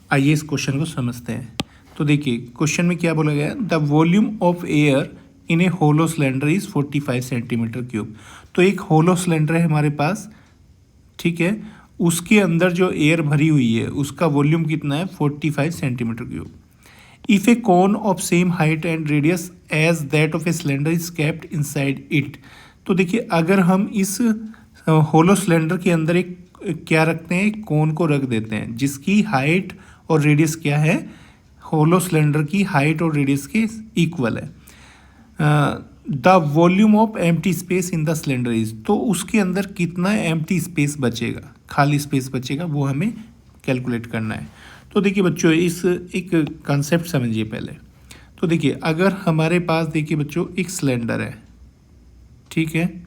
आइए इस क्वेश्चन को समझते हैं। तो देखिए क्वेश्चन में क्या बोला गया है, the volume of air in a hollow cylinder is 45 centimetre cube. तो एक होलो सिलेंडर है हमारे पास, ठीक है, उसके अंदर जो एयर भरी हुई है उसका वॉल्यूम कितना है 45 centimetre cube. If a cone of same height and radius as that of a cylinder is kept inside it. तो देखिए अगर हम इस होलो सिलेंडर के अंदर एक क्या रखते हैं, एक कोन को रख देते हैं जिसकी हाइट और रेडियस क्या है, होलो सिलेंडर की हाइट और रेडियस के इक्वल है। The volume of empty space in the cylinder is, तो उसके अंदर कितना एम्प्टी स्पेस बचेगा, खाली स्पेस बचेगा, वो हमें कैलकुलेट करना है। तो देखिए बच्चों इस एक कंसेप्ट समझिए पहले। तो देखिए अगर हमारे पास देखिए बच्चों एक सिलेंडर है, ठीक है,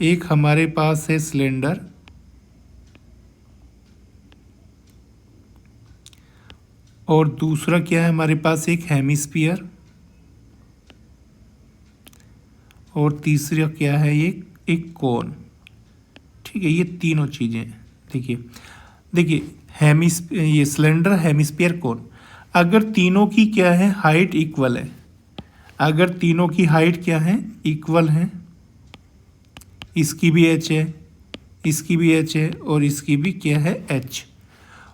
एक हमारे पास है सिलेंडर और दूसरा क्या है हमारे पास एक हेमिस्फीयर और तीसरा क्या है ये एक कोन, ठीक है, ये तीनों चीज़ें। देखिए ये सिलेंडर हेमिस्फीयर कोन, अगर तीनों की क्या है हाइट इक्वल है, अगर तीनों की हाइट क्या है इक्वल है, इसकी भी h है, इसकी भी h है और इसकी भी क्या है h,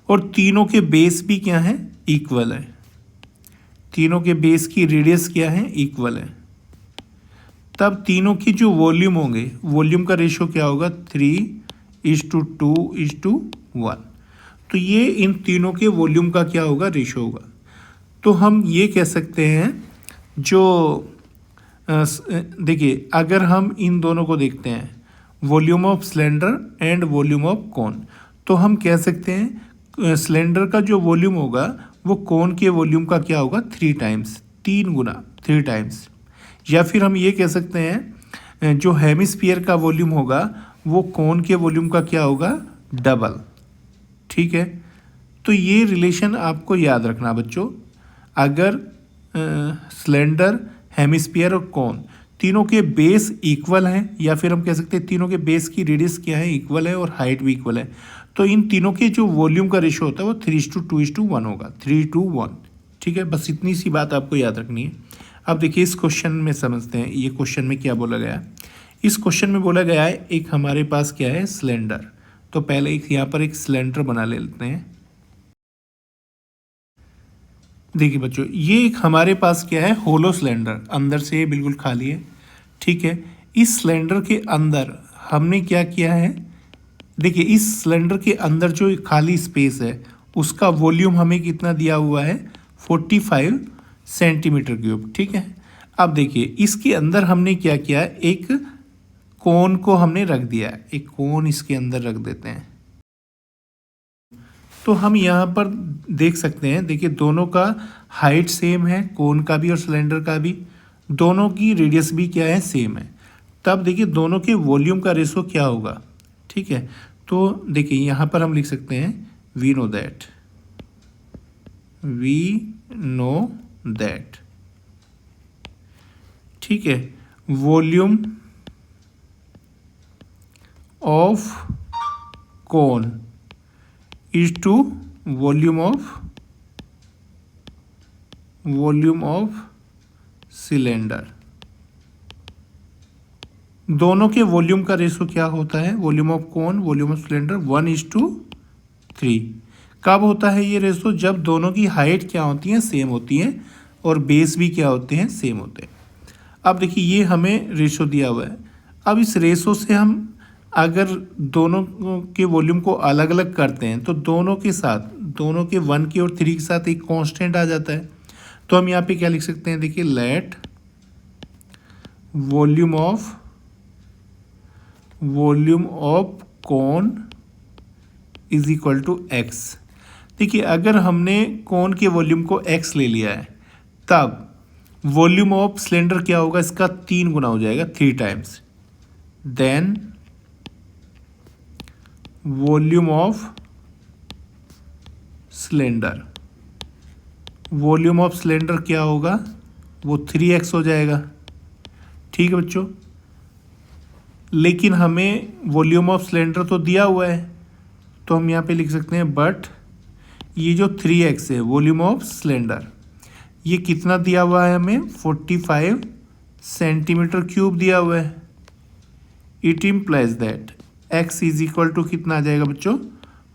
और तीनों के बेस भी क्या है इक्वल है, तीनों के बेस की रेडियस क्या है इक्वल है, तब तीनों की जो वॉल्यूम होंगे, वॉल्यूम का रेशो क्या होगा 3:2:1। तो ये इन तीनों के वॉल्यूम का क्या होगा रेशो होगा। तो हम ये कह सकते हैं जो देखिए अगर हम इन दोनों को देखते हैं volume of cylinder and volume of कोन, तो हम कह सकते हैं सिलेंडर का जो वॉल्यूम होगा वो कोन के वॉल्यूम का क्या होगा 3 टाइम्स, 3 गुना 3 टाइम्स। या फिर हम ये कह सकते हैं जो हेमिस्फीयर का वॉल्यूम होगा वो कोन के वॉल्यूम का क्या होगा डबल, ठीक है। तो ये रिलेशन आपको याद रखना बच्चों, अगर सिलेंडर हेमिस्फीयर और कोन तीनों के बेस इक्वल हैं, या फिर हम कह सकते हैं तीनों के बेस की रेडियस क्या है इक्वल है और हाइट भी इक्वल है, तो इन तीनों के जो वॉल्यूम का रेशो होता है वो 3:2:1 होगा, 3:1, ठीक है। बस इतनी सी बात आपको याद रखनी है। अब देखिए इस क्वेश्चन में समझते हैं, ये क्वेश्चन में क्या बोला गया है। इस क्वेश्चन में बोला गया है एक हमारे पास क्या है सिलेंडर, तो पहले एक यहाँ पर एक सिलेंडर बना लेते हैं। देखिए बच्चों ये एक हमारे पास क्या है होलो सिलेंडर, अंदर से ये बिल्कुल खाली है, ठीक है। इस सिलेंडर के अंदर हमने क्या किया है, देखिए इस सिलेंडर के अंदर जो खाली स्पेस है उसका वॉल्यूम हमें कितना दिया हुआ है 45 सेंटीमीटर क्यूब, ठीक है। अब देखिए इसके अंदर हमने क्या किया है, एक कोन को हमने रख दिया है, एक कोन इसके अंदर रख देते हैं। तो हम यहाँ पर देख सकते हैं, देखिए दोनों का हाइट सेम है, कोन का भी और सिलेंडर का भी, दोनों की रेडियस भी क्या है सेम है। तब देखिए दोनों के वॉल्यूम का रेशो क्या होगा, ठीक है। तो देखिए यहाँ पर हम लिख सकते हैं वी नो दैट, ठीक है, volume of cone is to volume of cylinder. दोनों के वॉल्यूम का रेशो क्या होता है, volume of cone volume of cylinder 1:3। कब होता है ये रेशो, जब दोनों की हाइट क्या होती है सेम होती है और बेस भी क्या होते हैं सेम होते हैं। अब देखिए ये हमें रेशो दिया हुआ है। अब इस रेशो से हम अगर दोनों के वॉल्यूम को अलग अलग करते हैं तो दोनों के साथ, दोनों के 1 के और 3 के साथ एक कांस्टेंट आ जाता है। तो हम यहाँ पे क्या लिख सकते हैं, देखिए let volume of cone is equal to x. देखिए अगर हमने कोन के वॉल्यूम को x ले लिया है तब वॉल्यूम ऑफ सिलेंडर क्या होगा, इसका 3 गुना हो जाएगा, 3 times. Then volume of cylinder, volume of cylinder क्या होगा वो 3x हो जाएगा, ठीक है बच्चों। लेकिन हमें वॉल्यूम ऑफ सिलेंडर तो दिया हुआ है, तो हम यहाँ पे लिख सकते हैं बट ये जो 3x है वॉल्यूम ऑफ सिलेंडर, ये कितना दिया हुआ है हमें, 45 सेंटीमीटर क्यूब दिया हुआ है। It implies that x is equal to कितना आ जाएगा बच्चों,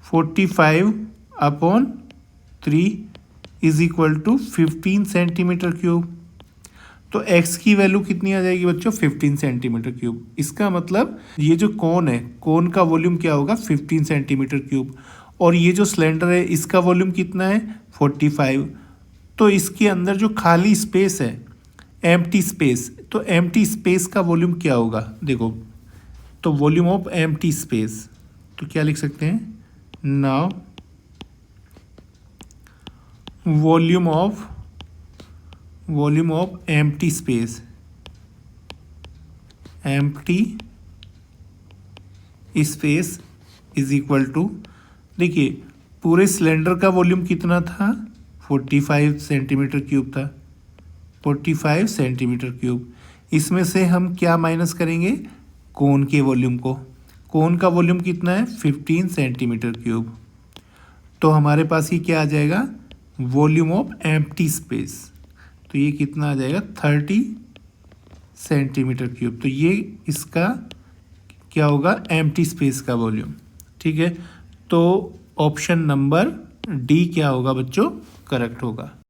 45/3 is equal to 15 centimetre cube. तो x की वैल्यू कितनी आ जाएगी बच्चों, 15 सेंटीमीटर क्यूब। इसका मतलब ये जो कोन है, कोन का वॉल्यूम क्या होगा, 15 सेंटीमीटर क्यूब। और ये जो सिलेंडर है इसका वॉल्यूम कितना है, 45। तो इसके अंदर जो खाली स्पेस है, एम्प्टी स्पेस, तो एम्प्टी स्पेस का वॉल्यूम क्या होगा, देखो तो वॉल्यूम ऑफ एम्प्टी स्पेस, तो क्या लिख सकते हैं, now volume of empty space, is equal to, देखिए पूरे सिलेंडर का वॉल्यूम कितना था, 45 सेंटीमीटर क्यूब था, 45 सेंटीमीटर क्यूब। इसमें से हम क्या माइनस करेंगे, कोन के वॉल्यूम को। कोन का वॉल्यूम कितना है, 15 सेंटीमीटर क्यूब। तो हमारे पास ये क्या आ जाएगा, वॉल्यूम ऑफ एम्प्टी स्पेस, तो ये कितना आ जाएगा, 30 सेंटीमीटर क्यूब। तो ये इसका क्या होगा, एम्प्टी स्पेस का वॉल्यूम। ठीक है, तो ऑप्शन नंबर डी क्या होगा बच्चों, करेक्ट होगा।